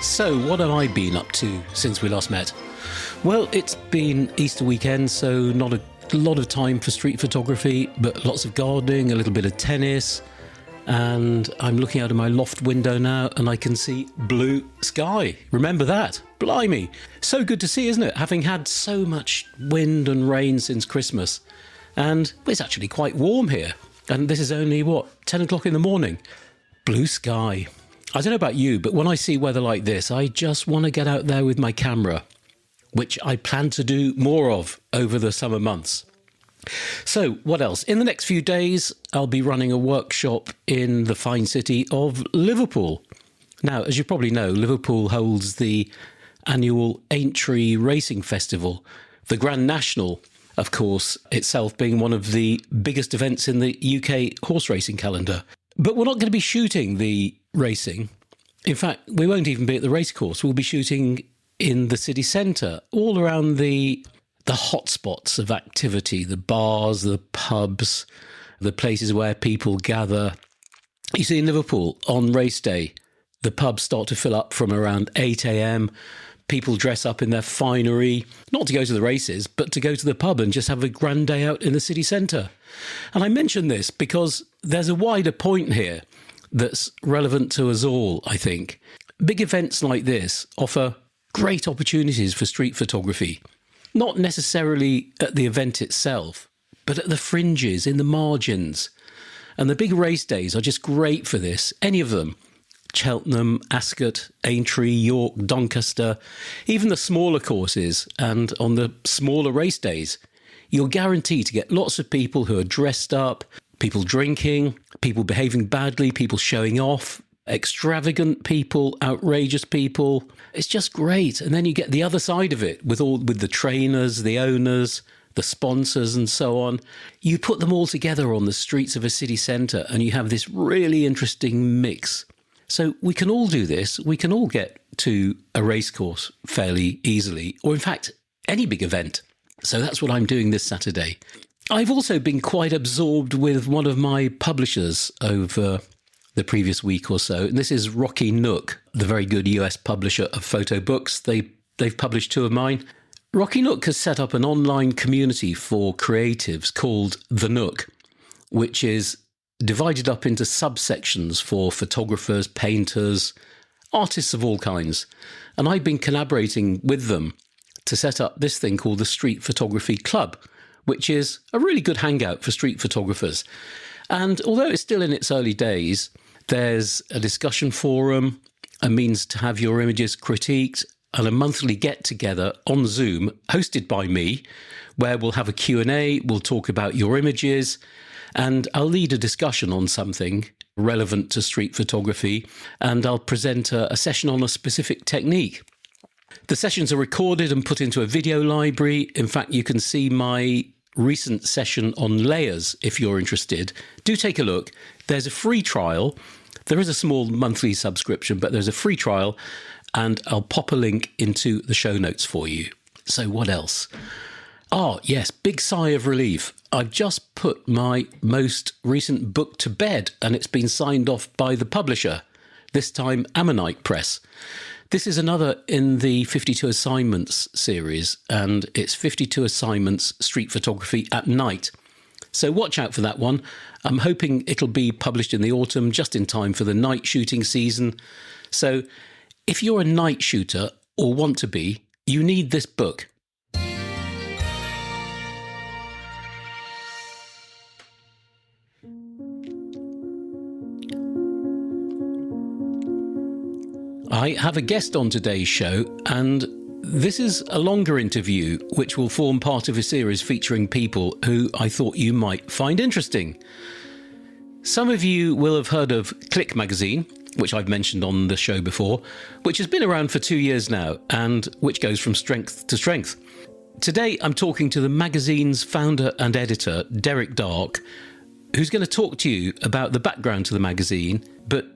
So, what have I been up to since we last met? Well, it's been Easter weekend, so not a lot of time for street photography, but lots of gardening, a little bit of tennis, and I'm looking out of my loft window now and I can see blue sky. Remember that? Blimey. So good to see, isn't it? Having had so much wind and rain since Christmas. And it's actually quite warm here. And this is only, 10 o'clock in the morning? Blue sky. I don't know about you, but when I see weather like this, I just want to get out there with my camera, which I plan to do more of over the summer months. So what else? In the next few days, I'll be running a workshop in the fine city of Liverpool. Now, as you probably know, Liverpool holds the annual Aintree Racing Festival, the Grand National, of course, itself being one of the biggest events in the UK horse racing calendar. But we're not going to be shooting the racing. In fact, we won't even be at the racecourse. We'll be shooting in the city centre, all around the hotspots of activity, the bars, the pubs, the places where people gather. You see, in Liverpool, on race day, the pubs start to fill up from around 8 a.m. People dress up in their finery, not to go to the races, but to go to the pub and just have a grand day out in the city centre. And I mention this because there's a wider point here that's relevant to us all, I think. Big events like this offer great opportunities for street photography, not necessarily at the event itself, but at the fringes, in the margins. And the big race days are just great for this, any of them. Cheltenham, Ascot, Aintree, York, Doncaster, even the smaller courses, and on the smaller race days, you're guaranteed to get lots of people who are dressed up, people drinking, people behaving badly, people showing off, extravagant people, outrageous people. It's just great. And then you get the other side of it with the trainers, the owners, the sponsors and so on. You put them all together on the streets of a city centre and you have this really interesting mix. So we can all do this. We can all get to a racecourse fairly easily, or in fact, any big event. So that's what I'm doing this Saturday. I've also been quite absorbed with one of my publishers over the previous week or so. And this is Rocky Nook, the very good US publisher of photo books. They've published two of mine. Rocky Nook has set up an online community for creatives called The Nook, which is divided up into subsections for photographers, painters, artists of all kinds. And I've been collaborating with them to set up this thing called the Street Photography Club, which is a really good hangout for street photographers. And although it's still in its early days, there's a discussion forum, a means to have your images critiqued, and a monthly get-together on Zoom, hosted by me, where we'll have a Q&A, we'll talk about your images, and I'll lead a discussion on something relevant to street photography, and I'll present a session on a specific technique. The sessions are recorded and put into a video library. In fact, you can see my recent session on layers if you're interested. Do take a look. There's a free trial. There is a small monthly subscription, but there's a free trial, and I'll pop a link into the show notes for you. So what else? Oh, yes, big sigh of relief. I've just put my most recent book to bed, and it's been signed off by the publisher, this time Ammonite Press. This is another in the 52 Assignments series, and it's 52 Assignments Street Photography at Night. So watch out for that one. I'm hoping it'll be published in the autumn, just in time for the night shooting season. So if you're a night shooter, or want to be, you need this book. I have a guest on today's show, and this is a longer interview which will form part of a series featuring people who I thought you might find interesting. Some of you will have heard of Klick Magazine, which I've mentioned on the show before, which has been around for 2 years now and which goes from strength to strength. Today I'm talking to the magazine's founder and editor, Derek Darke, who's going to talk to you about the background to the magazine, but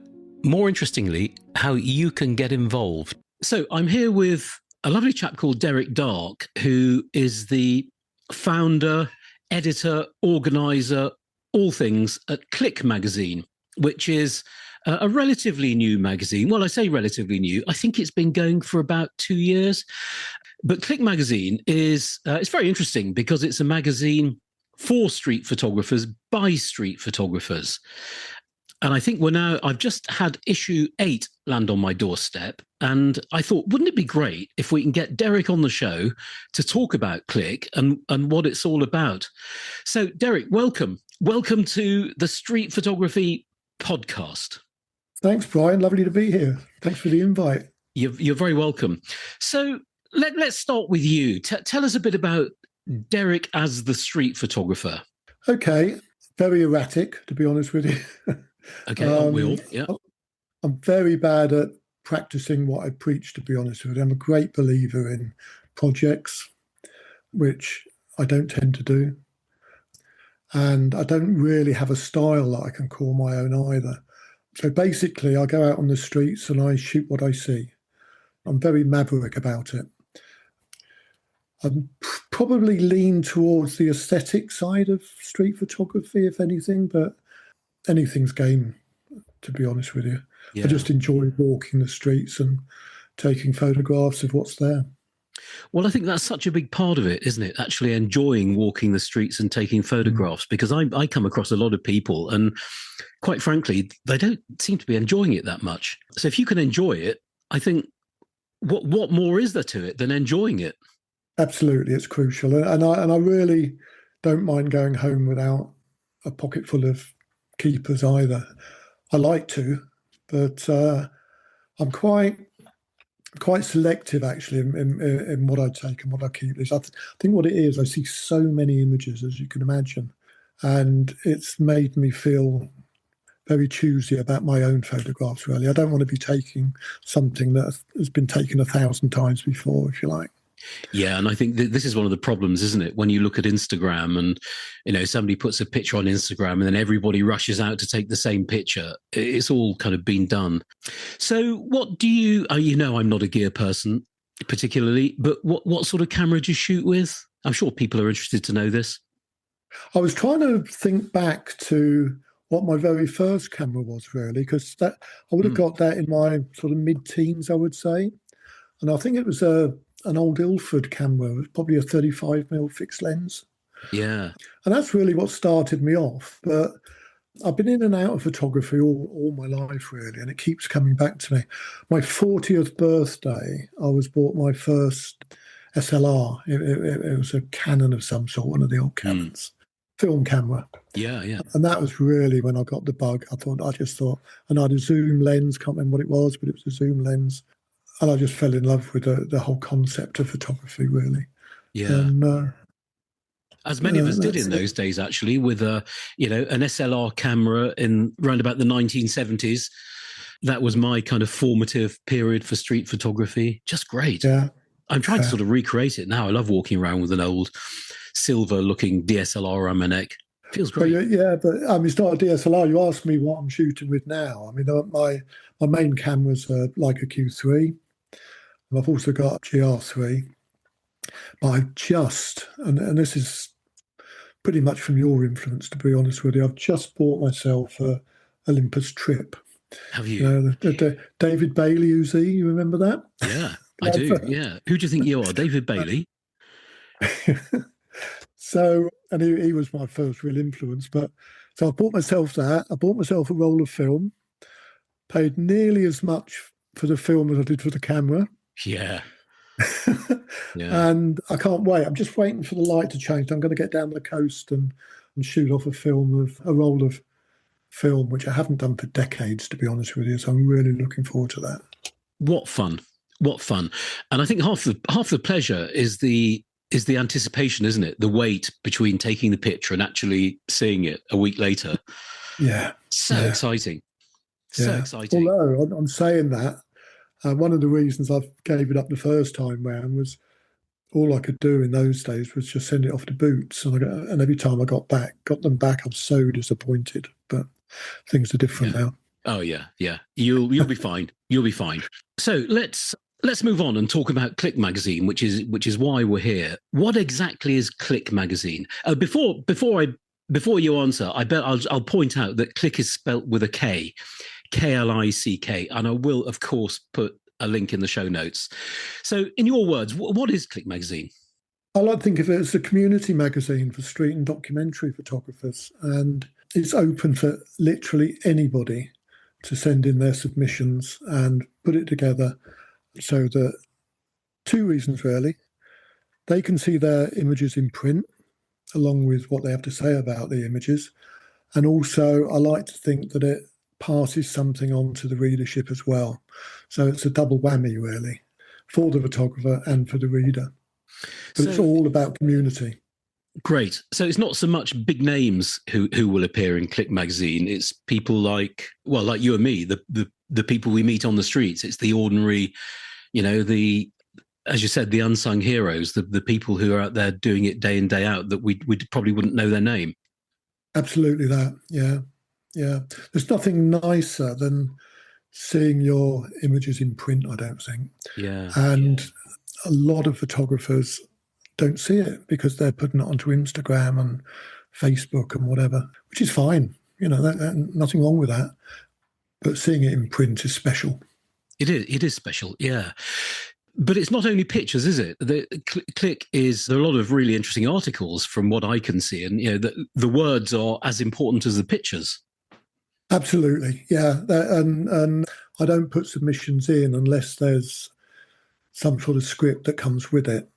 more interestingly, how you can get involved. So I'm here with a lovely chap called Derek Darke, who is the founder, editor, organiser, all things at Klick Magazine, which is a relatively new magazine. Well, I say relatively new. I think it's been going for about 2 years. But Klick Magazine is it's very interesting because it's a magazine for street photographers by street photographers. And I think I've just had issue 8 land on my doorstep. And I thought, wouldn't it be great if we can get Derek on the show to talk about Klick and what it's all about? So, Derek, welcome. Welcome to the Street Photography Podcast. Thanks, Brian. Lovely to be here. Thanks for the invite. You're very welcome. So let's start with you. Tell us a bit about Derek as the street photographer. Okay. Very erratic, to be honest with you. Okay, aren't we all? Yeah. I'm very bad at practicing what I preach, to be honest with you. I'm a great believer in projects, which I don't tend to do. And I don't really have a style that I can call my own either. So basically, I go out on the streets and I shoot what I see. I'm very maverick about it. I'm probably lean towards the aesthetic side of street photography, if anything, but anything's game, to be honest with you. Yeah. I just enjoy walking the streets and taking photographs of what's there. Well, I think that's such a big part of it, isn't it? Actually enjoying walking the streets and taking photographs, because I come across a lot of people and quite frankly, they don't seem to be enjoying it that much. So if you can enjoy it, I think what more is there to it than enjoying it? Absolutely, it's crucial. And I really don't mind going home without a pocket full of keepers either. I like to, but I'm quite selective actually in what I take and what I keep. I think what it is, I see so many images, as you can imagine, and it's made me feel very choosy about my own photographs, really. I don't want to be taking something that has been taken 1,000 times before, if you like. Yeah, and I think this is one of the problems, isn't it? When you look at Instagram and, somebody puts a picture on Instagram and then everybody rushes out to take the same picture. It's all kind of been done. So what do you, I'm not a gear person particularly, but what sort of camera do you shoot with? I'm sure people are interested to know this. I was trying to think back to what my very first camera was, really, because I would have got that in my sort of mid-teens, I would say. And I think it was an old Ilford camera. It was probably a 35mm fixed lens. Yeah. And that's really what started me off. But I've been in and out of photography all my life, really, and it keeps coming back to me. My 40th birthday, I was bought my first SLR. It was a Canon of some sort, one of the old Canons. Film camera. Yeah, yeah. And that was really when I got the bug. I just thought, and I had a zoom lens, can't remember what it was, but it was a zoom lens. And I just fell in love with the whole concept of photography, really. Yeah. And, as many of us did in those days, actually, with an SLR camera in around about the 1970s. That was my kind of formative period for street photography. Just great. Yeah. I'm trying to sort of recreate it now. I love walking around with an old silver-looking DSLR around my neck. Feels great. But it's not a DSLR. You asked me what I'm shooting with now. I mean, my main camera's Leica Q3. And I've also got a GR3. But I've just, and this is pretty much from your influence, to be honest with you, I've just bought myself a Olympus Trip. Have you? The David Bailey Uzi, you remember that? Yeah, I do, yeah. Who do you think you are, David Bailey? So, and he was my first real influence. So I bought myself that. I bought myself a roll of film, paid nearly as much for the film as I did for the camera. Yeah. Yeah. And I can't wait. I'm just waiting for the light to change. I'm going to get down the coast and shoot off a roll of film, which I haven't done for decades, to be honest with you. So I'm really looking forward to that. What fun. What fun. And I think half the pleasure is the anticipation, isn't it? The wait between taking the picture and actually seeing it a week later. Yeah. So exciting. So exciting. Although I'm saying that, one of the reasons I gave it up the first time round was all I could do in those days was just send it off to Boots. And every time I got them back, I'm so disappointed. But things are different now. Oh, yeah, yeah. You'll be fine. You'll be fine. So let's move on and talk about Klick Magazine, which is why we're here. What exactly is Klick Magazine? Before you answer, I bet I'll point out that Klick is spelt with a K. Klick, and I will, of course, put a link in the show notes. So, in your words, what is Klick Magazine? I like to think of it as a community magazine for street and documentary photographers, and it's open for literally anybody to send in their submissions and put it together so that two reasons really. They can see their images in print along with what they have to say about the images. And also I like to think that it passes something on to the readership as well. So it's a double whammy really for the photographer and for the reader. But it's all about community. Great. So it's not so much big names who will appear in Klick Magazine. It's people like you and me, the people we meet on the streets. It's the ordinary, as you said, the unsung heroes, the people who are out there doing it day in, day out that we probably wouldn't know their name. Absolutely that. Yeah. Yeah. There's nothing nicer than seeing your images in print, I don't think. Yeah. And a lot of photographers don't see it because they're putting it onto Instagram and Facebook and whatever, which is fine. Nothing wrong with that. But seeing it in print is special. It is special, yeah. But it's not only pictures, is it? The Klick there are a lot of really interesting articles from what I can see, and the words are as important as the pictures. Absolutely, yeah. And I don't put submissions in unless there's some sort of script that comes with it.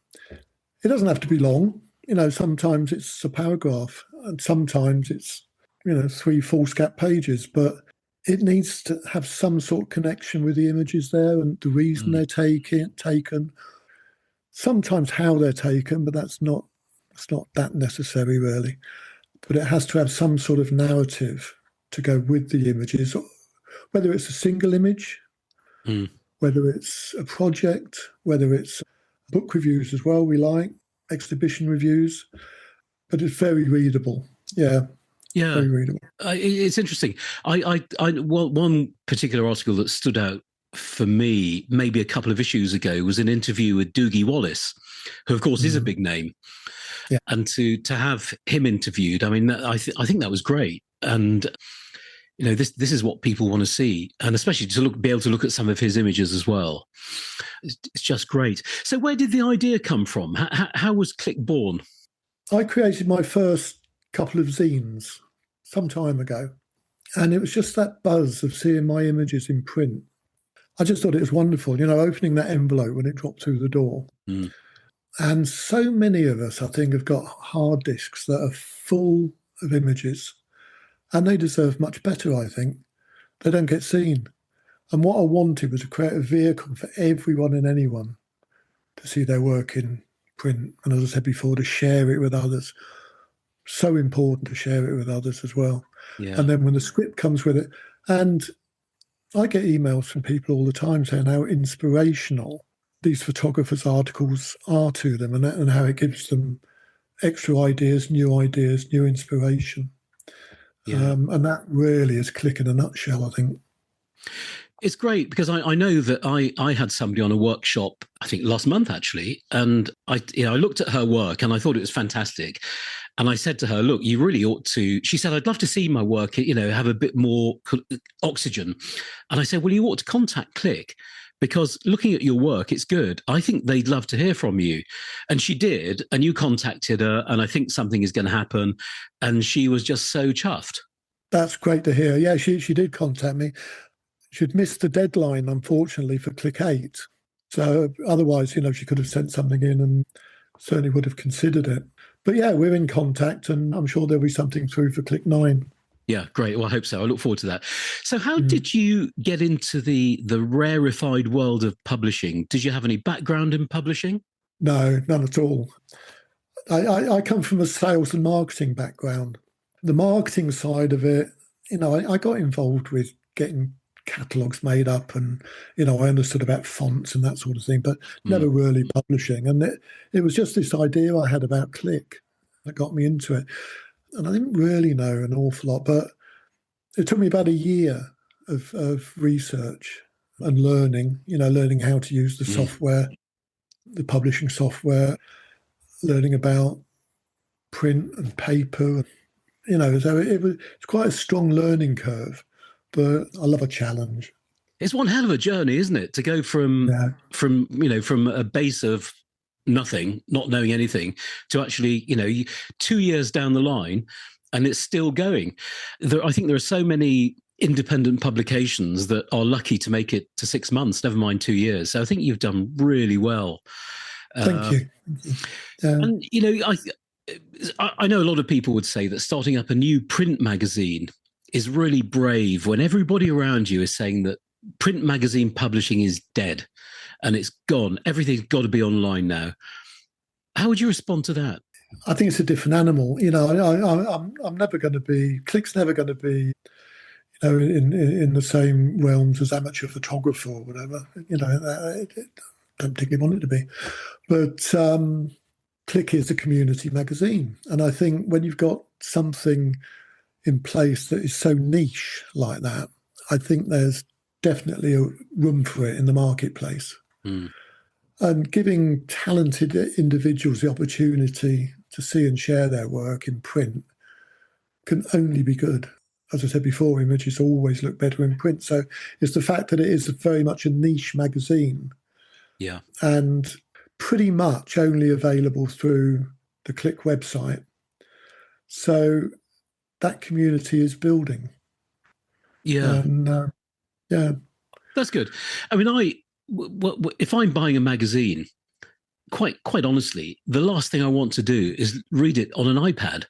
It doesn't have to be long. Sometimes it's a paragraph and sometimes it's, 3 foolscap pages, but it needs to have some sort of connection with the images there and the reason they're taken. Sometimes how they're taken, but it's not that necessary really. But it has to have some sort of narrative to go with the images, whether it's a single image, whether it's a project, whether it's book reviews as well, we like, exhibition reviews, but it's very readable. Yeah. Very readable. It's interesting. One particular article that stood out for me, maybe a couple of issues ago, was an interview with Doogie Wallace, who of course is a big name. Yeah. And to have him interviewed, I mean, I think that was great. And this is what people want to see, and especially to be able to look at some of his images as well. It's just great. So where did the idea come from? How was Klick born? I created my first couple of zines some time ago, and it was just that buzz of seeing my images in print. I just thought it was wonderful, opening that envelope when it dropped through the door. And so many of us, I think, have got hard disks that are full of images, and they deserve much better, I think. They don't get seen. And what I wanted was to create a vehicle for everyone and anyone to see their work in print, and as I said before, to share it with others. So important to share it with others as well. Yeah. And then when the script comes with it, and I get emails from people all the time saying how inspirational these photographers' articles are to them, and how it gives them extra ideas, new inspiration. Yeah. And that really is Klick in a nutshell, I think. It's great because I know that I had somebody on a workshop, I think last month actually, and I looked at her work and I thought it was fantastic. And I said to her, look, you really ought to, she said, I'd love to see my work, have a bit more oxygen. And I said, well, you ought to contact Klick, because looking at your work, it's good. I think they'd love to hear from you. And she did, and you contacted her, and I think something is going to happen. And she was just so chuffed. That's great to hear. Yeah, she did contact me. She'd missed the deadline, unfortunately, for Klick 8. So otherwise, she could have sent something in and certainly would have considered it. But yeah, we're in contact, and I'm sure there'll be something through for Klick 9. Yeah, great. Well, I hope so. I look forward to that. So how did you get into the rarefied world of publishing? Did you have any background in publishing? No, none at all. I come from a sales and marketing background. The marketing side of it, I got involved with getting catalogues made up, and I understood about fonts and that sort of thing, but never really publishing. And it was just this idea I had about Klick that got me into it. And I didn't really know an awful lot, but it took me about a year of research and learning how to use the software, the publishing software, learning about print and paper. So it's quite a strong learning curve. but I love a challenge. It's one hell of a journey, isn't it? To go Yeah. from a base of nothing, not knowing anything, to actually, 2 years down the line, and it's still going. I think there are so many independent publications that are lucky to make it to 6 months, never mind 2 years. So I think you've done really well. Thank you. And I know a lot of people would say that starting up a new print magazine is really brave when everybody around you is saying that print magazine publishing is dead and it's gone. Everything's got to be online now. How would you respond to that? I think it's a different animal. I'm never going to be, Klick's never going to be, in the same realms as amateur photographer or whatever. I don't particularly want it to be. But Klick is a community magazine. And I think when you've got something in place that is so niche like that, I think there's definitely a room for it in the marketplace. And giving talented individuals the opportunity to see and share their work in print can only be good. As I said before, images always look better in print. So it's the fact that it is very much a niche magazine. Yeah. And pretty much only available through the Klick website. So that community is building. Yeah. And, yeah. That's good. I mean, if I'm buying a magazine, quite honestly, the last thing I want to do is read it on an iPad.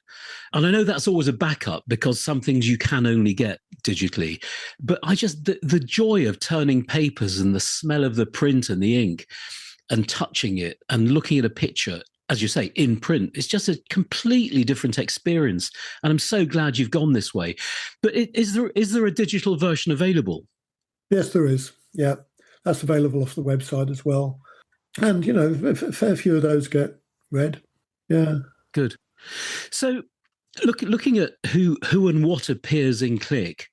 And I know that's always a backup because some things you can only get digitally. But the joy of turning papers and the smell of the print and the ink and touching it and looking at a picture, as you say, in print, it's just a completely different experience. And I'm so glad you've gone this way. But is there a digital version available? Yes, there is. Yeah, that's available off the website as well. And, a fair few of those get read. Yeah. Good. So looking at who and what appears in Klick,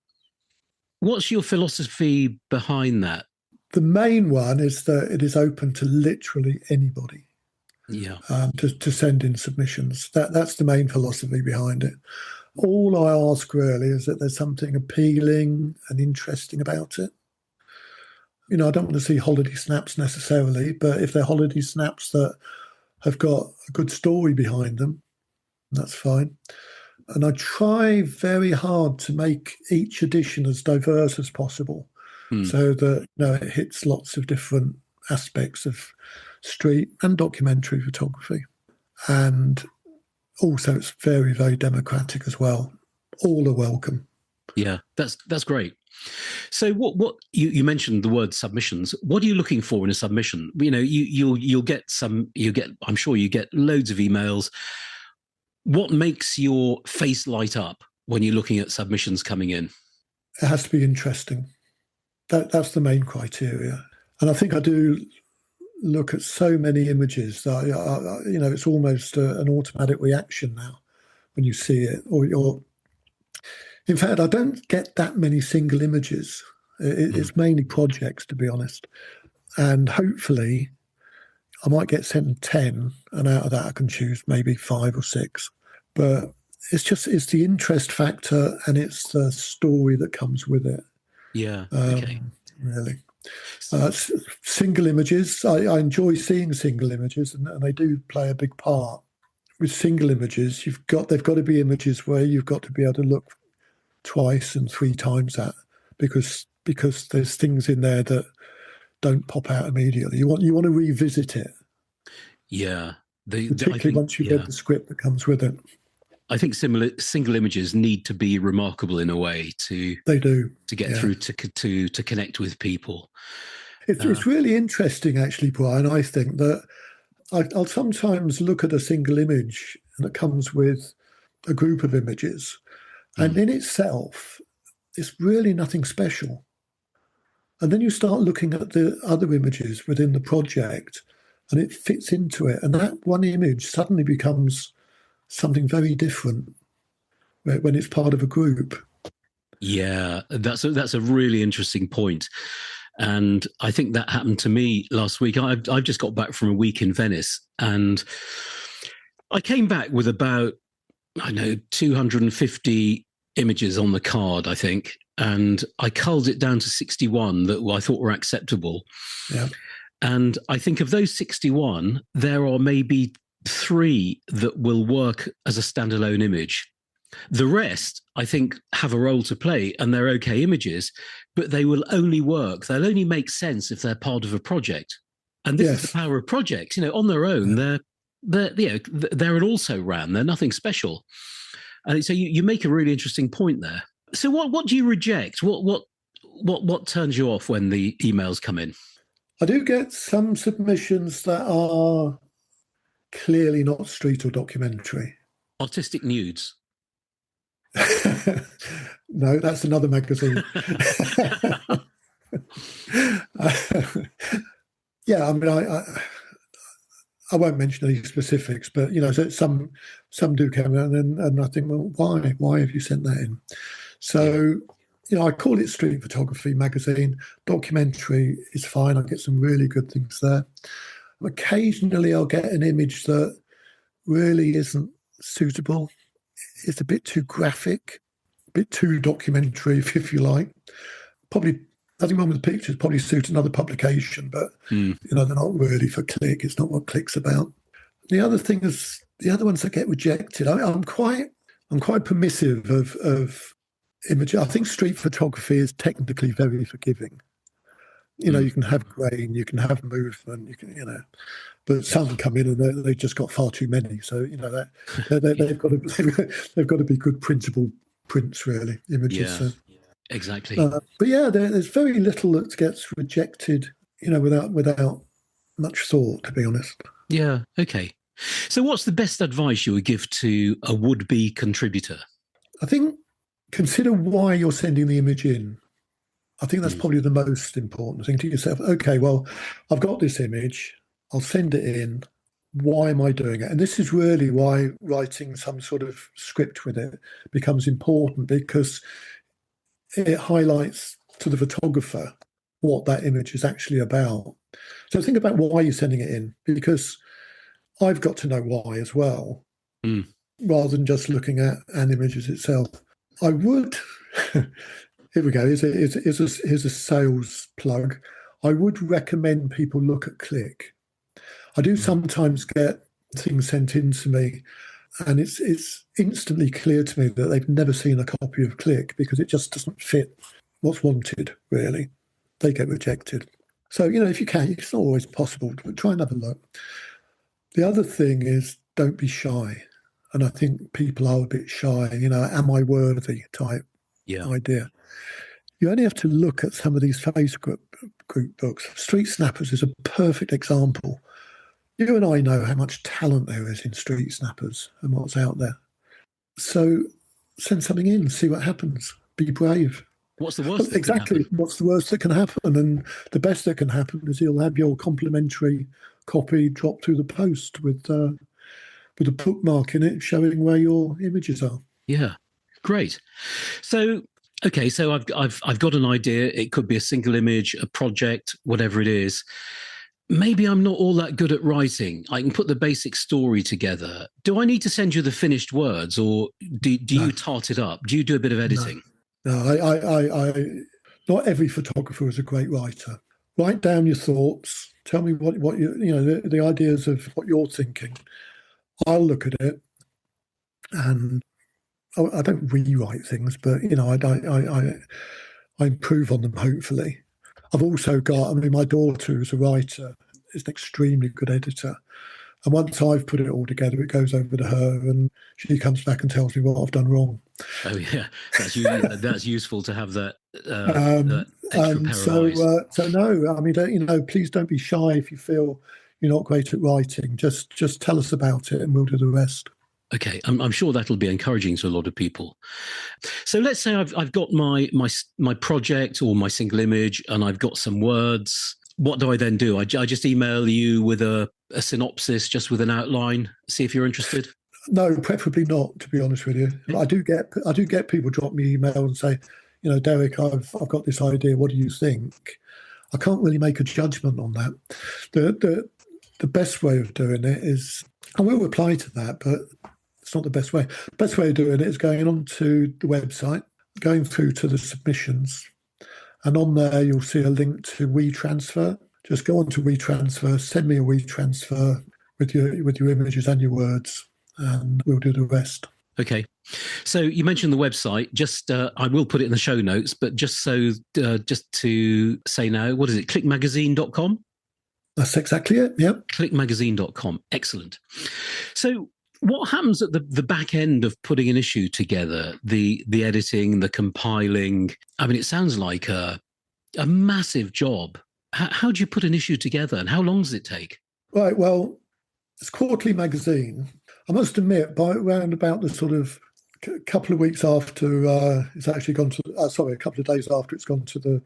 what's your philosophy behind that? The main one is that it is open to literally anybody. Yeah. To send in submissions. That's the main philosophy behind it. All I ask really is that there's something appealing and interesting about it. I don't want to see holiday snaps necessarily, but if they're holiday snaps that have got a good story behind them, that's fine. And I try very hard to make each edition as diverse as possible so that it hits lots of different aspects of street and documentary photography. And also it's very, very democratic as well. All are welcome. Yeah, that's great. So what you mentioned the word submissions. What are you looking for in a submission? You'll get I'm sure you get loads of emails. What makes your face light up when you're looking at submissions coming in? It has to be interesting. That's the main criteria. And I think I do look at so many images that it's almost an automatic reaction now when you see it. Or in fact, I don't get that many single images. It's mainly projects, to be honest. And hopefully I might get sent 10, and out of that I can choose maybe 5 or 6. But it's the interest factor and it's the story that comes with it. Yeah, okay. Really. Single images, I enjoy seeing single images, and they do play a big part. With single images, they've got to be images where you've got to be able to look twice and 3 times at, because there's things in there that don't pop out immediately. You want to revisit it. Yeah. Particularly once you've read the script that comes with it. I think single images need to be remarkable in a way to get through to connect with people. It's really interesting, actually, Brian. I think that I'll sometimes look at a single image and it comes with a group of images, and in itself, it's really nothing special. And then you start looking at the other images within the project, and it fits into it, and that one image suddenly becomes something very different when it's part of a group. Yeah, that's a really interesting point. And I think that happened to me last week. I've just got back from a week in Venice, and I came back with about, 250 images on the card, I think. and I culled it down to 61 that I thought were acceptable. Yeah. And I think of those 61, there are maybe 3 that will work as a standalone image. The rest, I think, have a role to play, and they're okay images, but they will only work. They'll only make sense if they're part of a project. And this is the power of projects. On their own, they're an also-ran. They're nothing special. And so you make a really interesting point there. So what do you reject? What turns you off when the emails come in? I do get some submissions that are clearly not street or documentary. Artistic nudes. No, that's another magazine. Yeah, I mean, I won't mention any specifics, but so some do come in, and I think, well, why have you sent that in? So, I call it street photography magazine. Documentary is fine. I get some really good things there. Occasionally, I'll get an image that really isn't suitable. It's a bit too graphic, a bit too documentary, if you like. Probably nothing wrong with the pictures, probably suit another publication, but they're not really for Klick. It's not what Klick's about. The other thing is the other ones that get rejected. I'm quite permissive of image. I think street photography is technically very forgiving. You can have grain, you can have movement, but some come in and they've just got far too many. So that they've got to be good printable prints, really, images. Yeah, so. Exactly. But yeah, there's very little that gets rejected, without much thought, to be honest. Yeah. Okay. So what's the best advice you would give to a would-be contributor? I think consider why you're sending the image in. I think that's probably the most important thing to yourself. Okay, well, I've got this image. I'll send it in. Why am I doing it? And this is really why writing some sort of script with it becomes important, because it highlights to the photographer what that image is actually about. So think about why you're sending it in, because I've got to know why as well, rather than just looking at an image as itself. I would, here we go, here's a sales plug. I would recommend people look at Klick. I do sometimes get things sent in to me, and it's instantly clear to me that they've never seen a copy of Klick, because it just doesn't fit what's wanted, really. They get rejected. So, if you can, it's not always possible, but try and have a look. The other thing is, don't be shy. And I think people are a bit shy, am I worthy type idea. You only have to look at some of these Facebook group books. Street Snappers is a perfect example. You and I know how much talent there is in Street Snappers and what's out there. So send something in, see what happens. Be brave. What's the worst? Exactly. What's the worst that can happen? And the best that can happen is you'll have your complimentary copy dropped through the post with a bookmark in it showing where your images are. Yeah, great. So, okay, so I've got an idea. It could be a single image, a project, whatever it is. Maybe I'm not all that good at writing. I can put the basic story together. Do I need to send you the finished words, or do you tart it up? Do you do a bit of editing? No, I not every photographer is a great writer. Write down your thoughts. Tell me what you the ideas of what you're thinking. I'll look at it, and I don't rewrite things, but I improve on them, hopefully. I've also got, my daughter who's a writer, is an extremely good editor. And once I've put it all together, it goes over to her and she comes back and tells me what I've done wrong. Oh, yeah. That's useful to have that extra pair of eyes. So no, please don't be shy if you feel you're not great at writing. Just tell us about it and we'll do the rest. Okay, I'm sure that'll be encouraging to a lot of people. So let's say I've got my project or my single image, and I've got some words. What do I then do? I just email you with a synopsis, just with an outline. See if you're interested. No, preferably not. To be honest with you, I do get people drop me email and say, Derek, I've got this idea. What do you think? I can't really make a judgment on that. The best way of doing it is, I will reply to that, but it's not the best way. The best way of doing it is going on to the website, going through to the submissions, and on there you'll see a link to WeTransfer. Just go on to WeTransfer, send me a WeTransfer with your images and your words, and we'll do the rest. Okay. So you mentioned the website. Just I will put it in the show notes, but just to say now, what is it? klickmagazine.com? That's exactly it. Yep. klickmagazine.com. Excellent. So what happens at the back end of putting an issue together? The editing, the compiling. I mean, it sounds like a massive job. How do you put an issue together, and how long does it take? Right. Well, it's quarterly magazine. I must admit, by around about the sort of couple of weeks after it's actually gone to, a couple of days after it's gone to the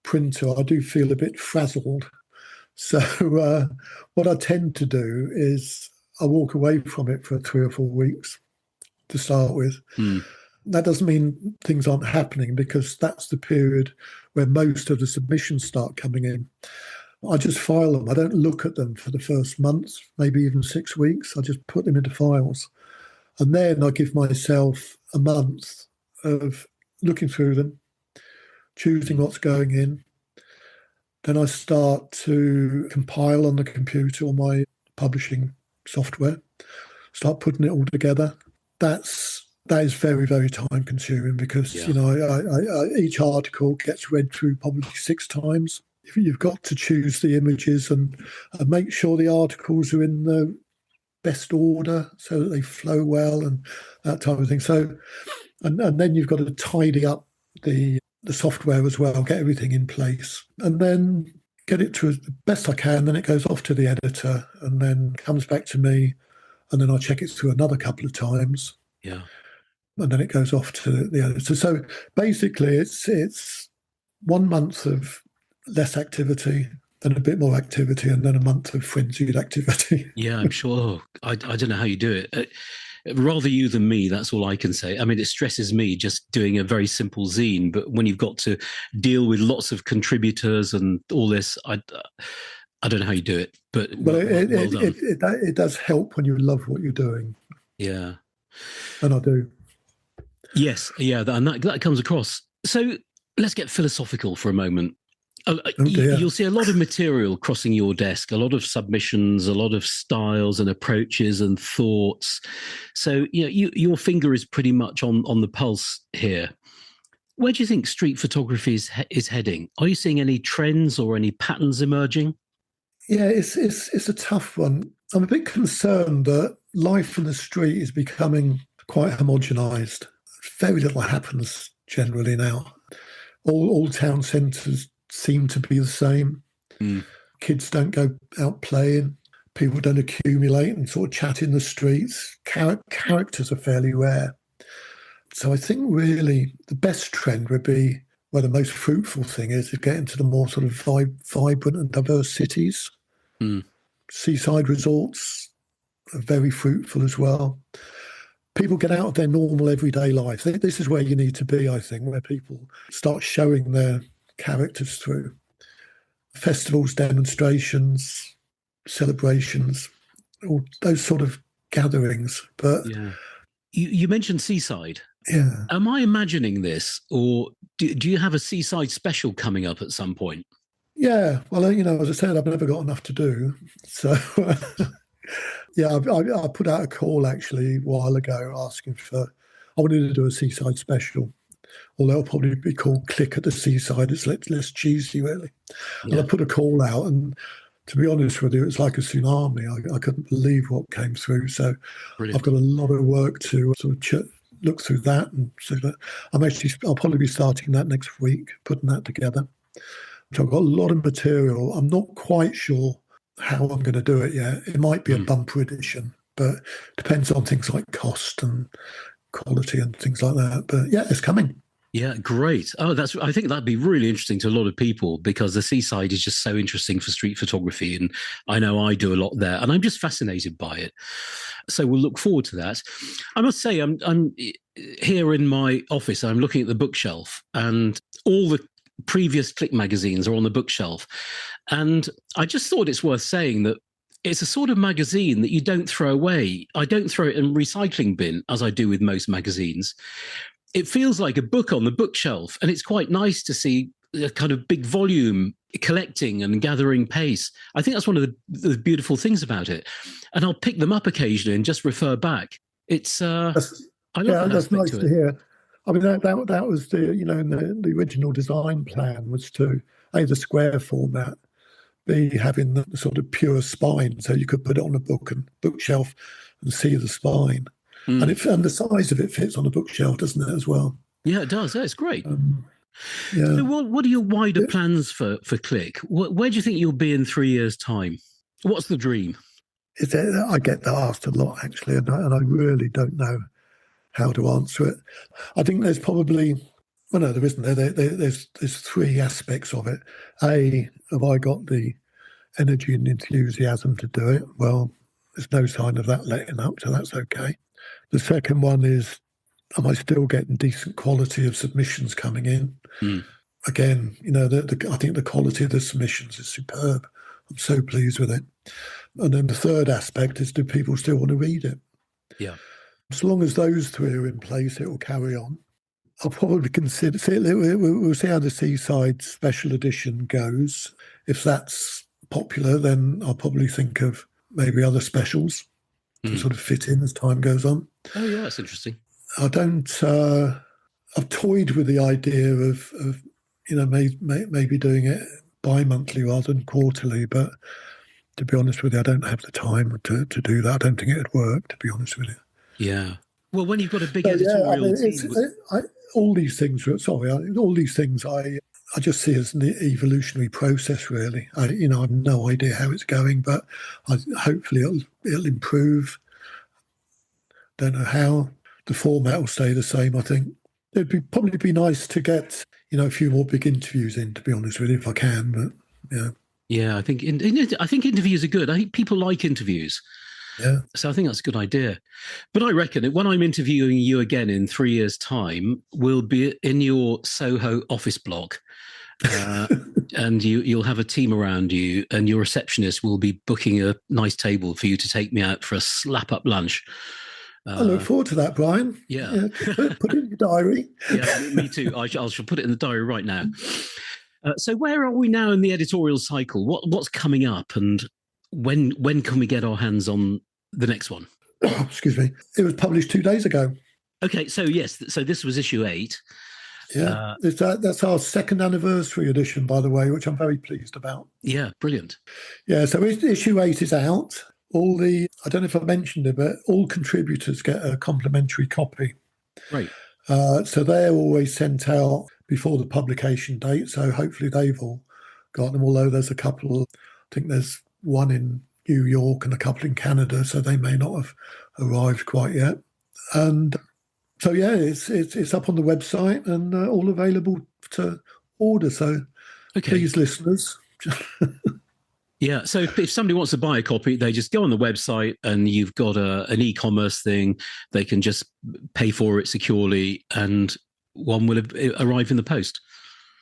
printer, I do feel a bit frazzled. So what I tend to do is I walk away from it for 3 or 4 weeks to start with. That doesn't mean things aren't happening, because that's the period where most of the submissions start coming in. I just file them. I don't look at them for the first month, maybe even 6 weeks. I just put them into files. And then I give myself a month of looking through them, choosing what's going in. Then I start to compile on the computer or my publishing software, start putting it all together. That is very, very time consuming, because, each article gets read through probably 6 times. You've got to choose the images and make sure the articles are in the best order so that they flow well and that type of thing. So, and then you've got to tidy up the software as well, get everything in place, and then get it to the best I can. Then it goes off to the editor and then comes back to me, and then I check it through another couple of times. Yeah. And then it goes off to the editor. So basically it's 1 month of less activity, then a bit more activity, and then a month of frenzied activity. Yeah, I'm sure. I don't know how you do it. Rather you than me, that's all I can say. I mean, it stresses me just doing a very simple zine, but when you've got to deal with lots of contributors and all this, I don't know how you do it. But it does help when you love what you're doing. Yeah. And I do. Yes, yeah, and that comes across. So let's get philosophical for a moment. You'll see a lot of material crossing your desk, a lot of submissions, a lot of styles and approaches and thoughts. So your finger is pretty much on the pulse here. Where do you think street photography is heading? Are you seeing any trends or any patterns emerging? Yeah, it's a tough one. I'm a bit concerned that life in the street is becoming quite homogenised. Very little happens generally now. All town centres seem to be the same. Kids don't go out playing. People don't accumulate and sort of chat in the streets. Characters are fairly rare. So I think really the best trend would be, well, the most fruitful thing is to get into the more sort of vibrant and diverse cities. Seaside resorts are very fruitful as well. People get out of their normal everyday lives. This is where you need to be, I think, where people start showing their characters through. Festivals, demonstrations, celebrations, all those sort of gatherings. But yeah. You mentioned seaside. Yeah. Am I imagining this, or do you have a seaside special coming up at some point? Yeah. Well, as I said, I've never got enough to do. So, yeah, I put out a call actually a while ago asking for, I wanted to do a seaside special. Although it'll probably be called Klick at the Seaside. It's less cheesy, really. Yeah. And I put a call out, and to be honest with you, it's like a tsunami. I couldn't believe what came through. So brilliant. I've got a lot of work to sort of look through that. And so that I'll probably be starting that next week, putting that together. So I've got a lot of material. I'm not quite sure how I'm going to do it yet. It might be a bumper edition, but depends on things like cost and quality and things like that. But yeah, it's coming. Yeah, great. Oh, I think that'd be really interesting to a lot of people, because the seaside is just so interesting for street photography. And I know I do a lot there, and I'm just fascinated by it. So we'll look forward to that. I must say, I'm here in my office, I'm looking at the bookshelf, and all the previous Klick magazines are on the bookshelf. And I just thought it's worth saying that it's a sort of magazine that you don't throw away. I don't throw it in a recycling bin, as I do with most magazines. it feels like a book on the bookshelf, and it's quite nice to see a kind of big volume collecting and gathering pace. I think that's one of the beautiful things about it. And I'll pick them up occasionally and just refer back. It's I love that that's aspect nice to to it. hear. I mean, that was the, you know, in the original design plan was to the square format, B, having the sort of pure spine, so you could put it on a bookshelf and see the spine, Mm. and the size of it fits on a bookshelf, doesn't it, as well? Yeah, it does. It's great. Yeah. So what are your wider plans for Klick? Where do you think you'll be in 3 years' time? What's the dream? I get that asked a lot, actually, and I really don't know how to answer it. I think there's probably, well, no, there isn't. There's three aspects of it. A, have I got the energy and enthusiasm to do it? Well, there's no sign of that letting up, so that's okay. The second one is, am I still getting decent quality of submissions coming in? Mm. Again, you know, I think the quality of the submissions is superb. I'm so pleased with it. And then the third aspect is, do people still want to read it? Yeah. So long as those three are in place, it will carry on. I'll probably consider, we'll see how the Seaside special edition goes. If that's popular, then I'll probably think of maybe other specials to sort of fit in as time goes on. Oh, yeah, that's interesting. I don't, I've toyed with the idea of you know, maybe doing it bi-monthly rather than quarterly, but to be honest with you, I don't have the time to do that. I don't think it'd work, to be honest with you. Yeah. Well, when you've got a big So, yeah, I editorial mean, team. all these things. All these things I just see as an evolutionary process. Really, I have no idea how it's going, but hopefully it'll improve. Don't know how. The format will stay the same. I think it'd probably be nice to get a few more big interviews in. To be honest with you, if I can, but yeah. Yeah, I think interviews are good. I think people like interviews. Yeah. So I think that's a good idea. But I reckon that when I'm interviewing you again in 3 years' time, we'll be in your Soho office block. And you'll have a team around you, and your receptionist will be booking a nice table for you to take me out for a slap-up lunch. I look forward to that, Brian. Yeah. Put it in your diary. Yeah, me too. I shall put it in the diary right now. So where are we now in the editorial cycle? What's coming up, and when can we get our hands on the next one? Excuse me. It was published 2 days ago. Okay, so yes, so this was issue 8. Yeah, that's our second anniversary edition, by the way, which I'm very pleased about. Yeah, brilliant. Yeah, so issue 8 is out. I don't know if I mentioned it, but all contributors get a complimentary copy. Right. So they're always sent out before the publication date. So hopefully they've all got them, although there's a couple, I think there's one in New York and a couple in Canada, so they may not have arrived quite yet. And so, yeah, it's up on the website and all available to order. So please, listeners. Yeah, so if somebody wants to buy a copy, they just go on the website and you've got an e-commerce thing. They can just pay for it securely and one will arrive in the post.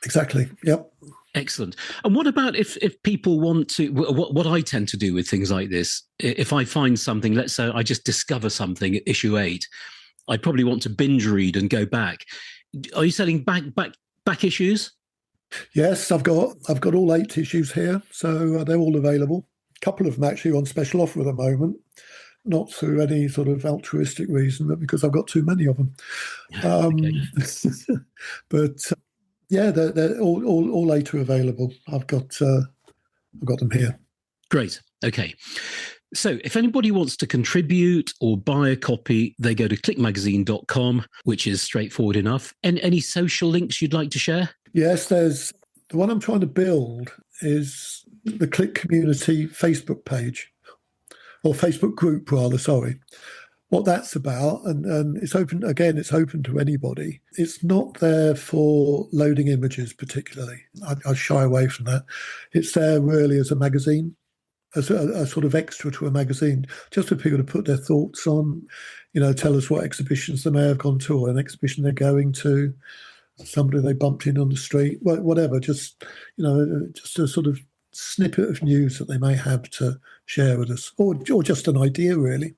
Exactly, yep. Excellent. And what about if people want to, what I tend to do with things like this, if I find something, let's say I just discover something at issue 8, I'd probably want to binge read and go back. Are you selling back issues? Yes, I've got all 8 issues here, so they're all available. A couple of them actually on special offer at the moment, not through any sort of altruistic reason, but because I've got too many of them. But yeah, they're all 8 are available. I've got them here. Great. Okay. So if anybody wants to contribute or buy a copy, they go to klickmagazine.com, which is straightforward enough. And any social links you'd like to share? Yes, there's the one I'm trying to build is the Klick Community Facebook page, or Facebook group rather, sorry. What that's about, and it's open, again, it's open to anybody. It's not there for loading images particularly. I shy away from that. It's there really as a magazine, as a sort of extra to a magazine, just for people to put their thoughts on, tell us what exhibitions they may have gone to or an exhibition they're going to, somebody they bumped in on the street, whatever, just a sort of snippet of news that they may have to share with us, or just an idea really.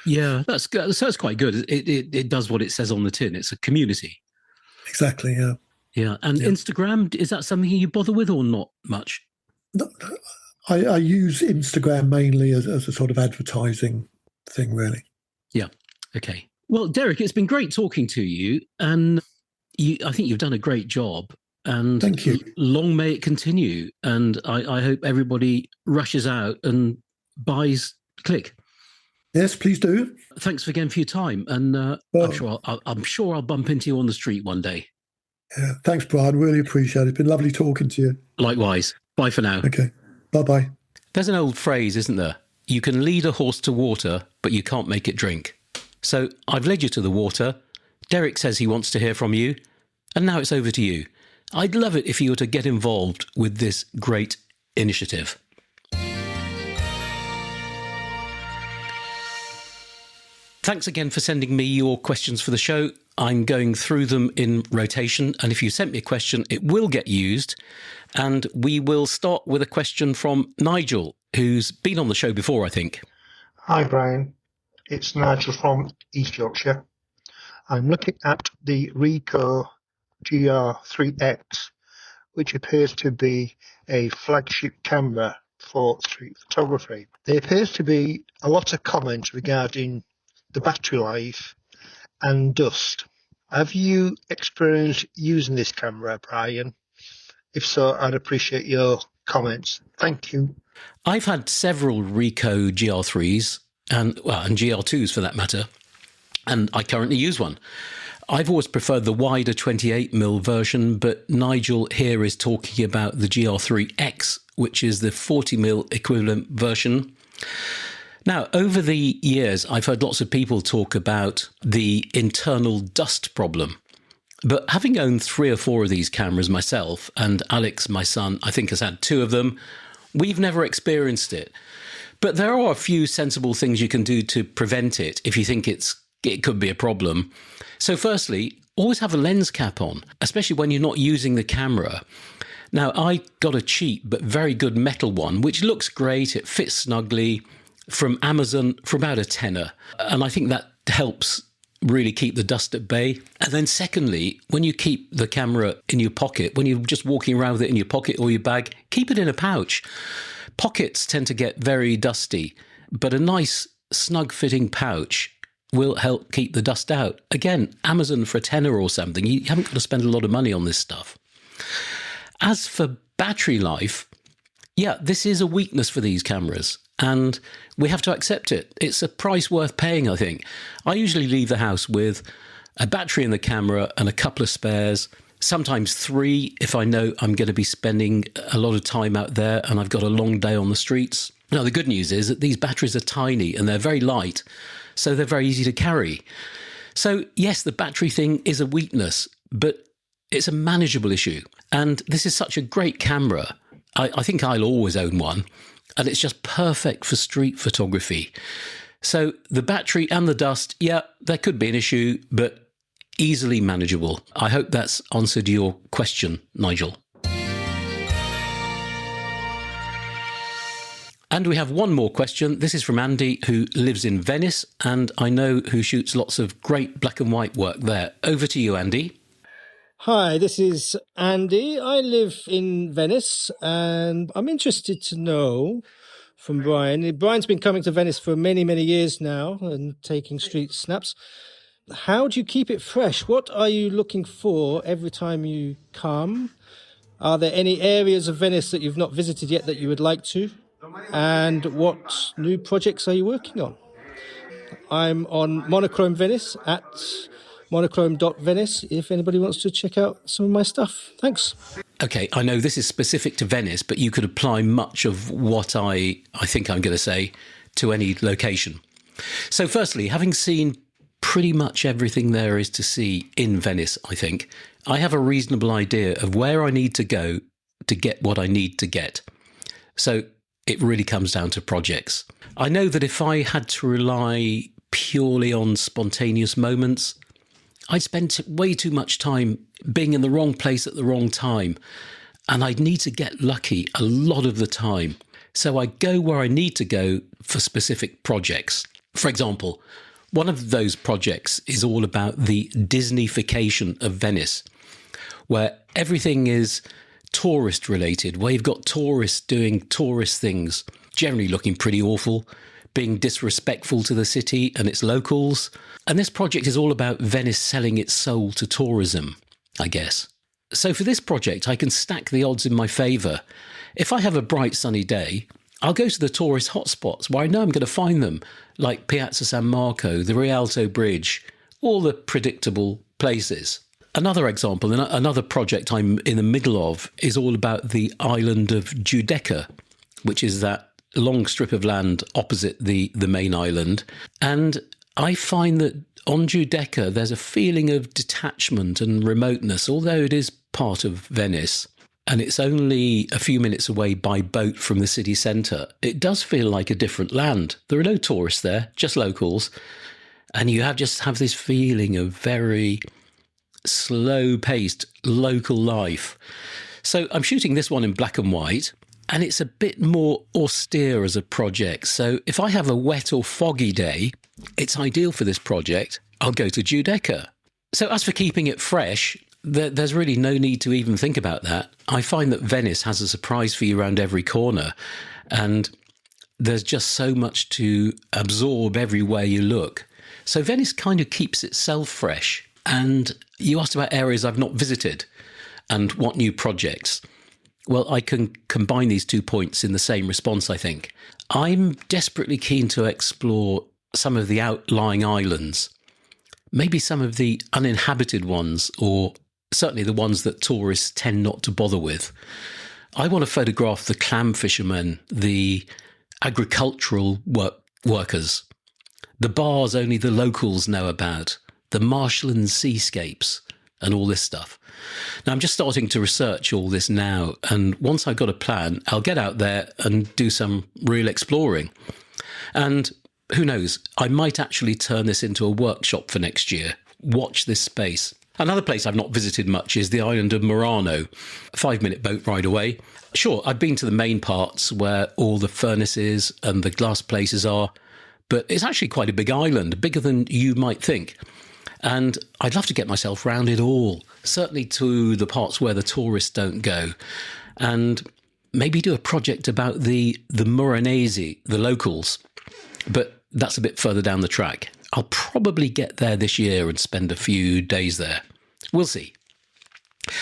Yeah, that's good. So that's quite good. It does what it says on the tin. It's a community. Exactly, yeah. Yeah. And Yeah. Instagram, is that something you bother with or not much? No, I use Instagram mainly as a sort of advertising thing, really. Yeah. Okay. Well, Derek, it's been great talking to you. And I think you've done a great job. And Thank you. Long may it continue. And I hope everybody rushes out and buys Klick. Yes, please do. Thanks again for your time. And I'm sure I'll bump into you on the street one day. Yeah, thanks, Brian. Really appreciate it. It's been lovely talking to you. Likewise. Bye for now. Okay. Bye-bye. There's an old phrase, isn't there? You can lead a horse to water, but you can't make it drink. So I've led you to the water. Derek says he wants to hear from you. And now it's over to you. I'd love it if you were to get involved with this great initiative. Thanks again for sending me your questions for the show. I'm going through them in rotation, and if you sent me a question, it will get used. And we will start with a question from Nigel, who's been on the show before, I think. Hi, Brian. It's Nigel from East Yorkshire. I'm looking at the Ricoh GR3X, which appears to be a flagship camera for street photography. There appears to be a lot of comments regarding the battery life and dust. Have you experienced using this camera, Brian? If so, I'd appreciate your comments. Thank you. I've had several Ricoh GR3s and GR2s for that matter, and I currently use one. I've always preferred the wider 28mm version, but Nigel here is talking about the GR3X, which is the 40mm equivalent version. Now, over the years, I've heard lots of people talk about the internal dust problem. But having owned 3 or 4 of these cameras myself, and Alex, my son, I think has had 2 of them, we've never experienced it. But there are a few sensible things you can do to prevent it if you think it could be a problem. So firstly, always have a lens cap on, especially when you're not using the camera. Now, I got a cheap but very good metal one, which looks great. It fits snugly, from Amazon for about a tenner. And I think that helps really keep the dust at bay. And then secondly, when you keep the camera in your pocket, when you're just walking around with it in your pocket or your bag, keep it in a pouch. Pockets tend to get very dusty, but a nice snug fitting pouch will help keep the dust out. Again, Amazon for a tenner or something. You haven't got to spend a lot of money on this stuff. As for battery life, yeah, this is a weakness for these cameras, and we have to accept it. It's a price worth paying, I think. I usually leave the house with a battery in the camera and a couple of spares, sometimes 3 if I know I'm going to be spending a lot of time out there and I've got a long day on the streets. Now, the good news is that these batteries are tiny and they're very light, so they're very easy to carry. So, yes, the battery thing is a weakness, but it's a manageable issue. And this is such a great camera. I think I'll always own one, and it's just perfect for street photography. So the battery and the dust, yeah, there could be an issue, but easily manageable. I hope that's answered your question, Nigel. And we have one more question. This is from Andy, who lives in Venice, and I know who shoots lots of great black and white work there. Over to you, Andy. Hi, this is Andy. I live in Venice, and I'm interested to know from Brian. Brian's been coming to Venice for many, many years now and taking street snaps. How do you keep it fresh? What are you looking for every time you come? Are there any areas of Venice that you've not visited yet that you would like to? And what new projects are you working on? I'm on Monochrome Venice at monochrome.venice if anybody wants to check out some of my stuff. Thanks. Okay, I know this is specific to Venice, but you could apply much of what I think I'm going to say to any location. So firstly, having seen pretty much everything there is to see in Venice, I think, I have a reasonable idea of where I need to go to get what I need to get. So it really comes down to projects. I know that if I had to rely purely on spontaneous moments, I'd spend way too much time being in the wrong place at the wrong time, and I'd need to get lucky a lot of the time. So I go where I need to go for specific projects. For example, one of those projects is all about the Disneyfication of Venice, where everything is tourist related, where you've got tourists doing tourist things, generally looking pretty awful, being disrespectful to the city and its locals. And this project is all about Venice selling its soul to tourism, I guess. So for this project, I can stack the odds in my favour. If I have a bright sunny day, I'll go to the tourist hotspots where I know I'm going to find them, like Piazza San Marco, the Rialto Bridge, all the predictable places. Another example, another project I'm in the middle of, is all about the island of Giudecca, which is that long strip of land opposite the main island. And I find that on Giudecca, there's a feeling of detachment and remoteness, although it is part of Venice, and it's only a few minutes away by boat from the city centre. It does feel like a different land. There are no tourists there, just locals. And you just have this feeling of very slow-paced local life. So I'm shooting this one in black and white, and it's a bit more austere as a project. So if I have a wet or foggy day, it's ideal for this project. I'll go to Giudecca. So as for keeping it fresh, there's really no need to even think about that. I find that Venice has a surprise for you around every corner, and there's just so much to absorb everywhere you look. So Venice kind of keeps itself fresh. And you asked about areas I've not visited and what new projects. Well, I can combine these 2 points in the same response, I think. I'm desperately keen to explore some of the outlying islands, maybe some of the uninhabited ones, or certainly the ones that tourists tend not to bother with. I want to photograph the clam fishermen, the agricultural workers, the bars only the locals know about, the marshland seascapes, and all this stuff. Now, I'm just starting to research all this now, and once I've got a plan, I'll get out there and do some real exploring. And who knows, I might actually turn this into a workshop for next year. Watch this space. Another place I've not visited much is the island of Murano, a 5-minute boat ride away. Sure, I've been to the main parts where all the furnaces and the glass places are, but it's actually quite a big island, bigger than you might think. And I'd love to get myself round it all, certainly to the parts where the tourists don't go, and maybe do a project about the Muranese, the locals. But that's a bit further down the track. I'll probably get there this year and spend a few days there. We'll see.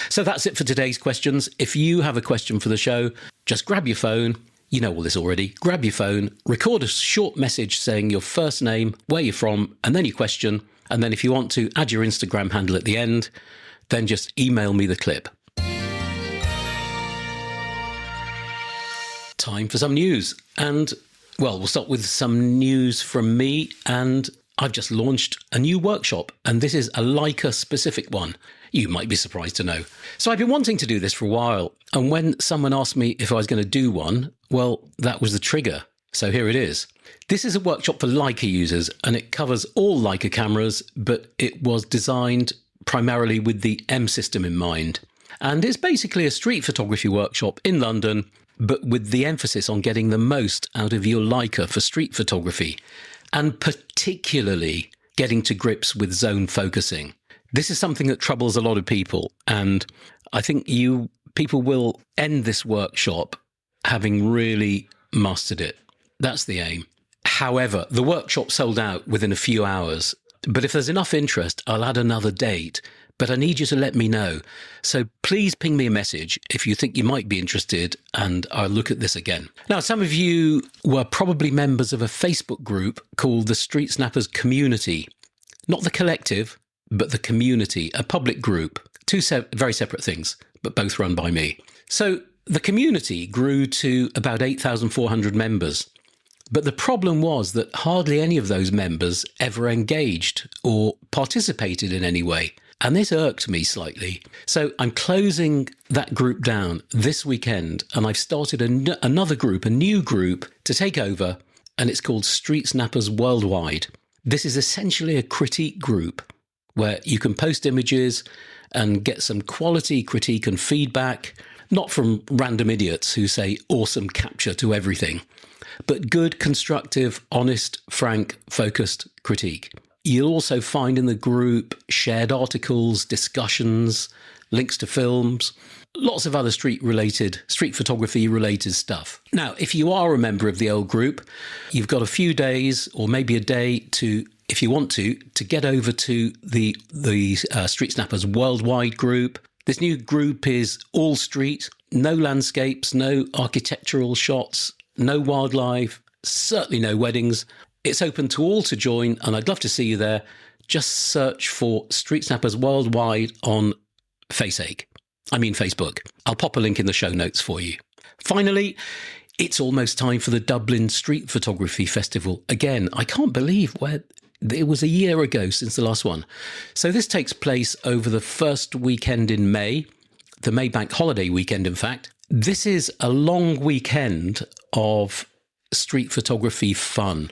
So that's it for today's questions. If you have a question for the show, just grab your phone. You know all this already. Grab your phone, record a short message saying your first name, where you're from, and then your question. And then if you want to add your Instagram handle at the end, then just email me the clip. Time for some news. And, well, we'll start with some news from me. And I've just launched a new workshop, and this is a Leica-specific one. You might be surprised to know. So I've been wanting to do this for a while. And when someone asked me if I was going to do one, well, that was the trigger. So here it is. This is a workshop for Leica users, and it covers all Leica cameras, but it was designed primarily with the M system in mind. And it's basically a street photography workshop in London, but with the emphasis on getting the most out of your Leica for street photography, and particularly getting to grips with zone focusing. This is something that troubles a lot of people, and I think people will end this workshop having really mastered it. That's the aim. However, the workshop sold out within a few hours, but if there's enough interest, I'll add another date, but I need you to let me know. So please ping me a message if you think you might be interested, and I'll look at this again. Now, some of you were probably members of a Facebook group called the Street Snappers Community. Not the collective, but the community, a public group. Two very separate things, but both run by me. So the community grew to about 8,400 members. But the problem was that hardly any of those members ever engaged or participated in any way. And this irked me slightly. So I'm closing that group down this weekend, and I've started another group, a new group to take over, and it's called Street Snappers Worldwide. This is essentially a critique group where you can post images and get some quality critique and feedback. Not from random idiots who say awesome capture to everything, but good, constructive, honest, frank, focused critique. You'll also find in the group shared articles, discussions, links to films, lots of other street photography related stuff. Now, if you are a member of the old group, you've got a few days or maybe a day to, if you want to get over to the Street Snappers Worldwide group. This new group is all street, no landscapes, no architectural shots, no wildlife, certainly no weddings. It's open to all to join, and I'd love to see you there. Just search for Street Snappers Worldwide on Facebook. I'll pop a link in the show notes for you. Finally, it's almost time for the Dublin Street Photography Festival. Again, I can't believe it was a year ago since the last one. So this takes place over the first weekend in May, the May Bank holiday weekend, in fact. This is a long weekend of street photography fun.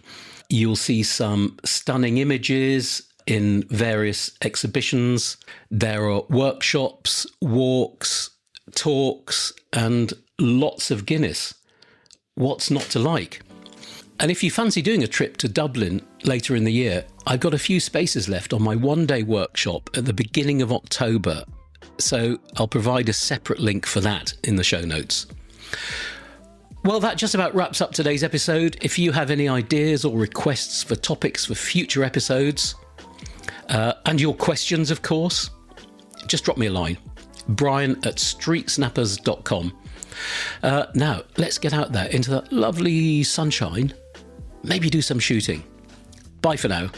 You'll see some stunning images in various exhibitions. There are workshops, walks, talks, and lots of Guinness. What's not to like? And if you fancy doing a trip to Dublin later in the year, I've got a few spaces left on my one-day workshop at the beginning of October. So I'll provide a separate link for that in the show notes. Well, that just about wraps up today's episode. If you have any ideas or requests for topics for future episodes, and your questions, of course, just drop me a line. brian@streetsnappers.com. Now, let's get out there into that lovely sunshine. Maybe do some shooting. Bye for now.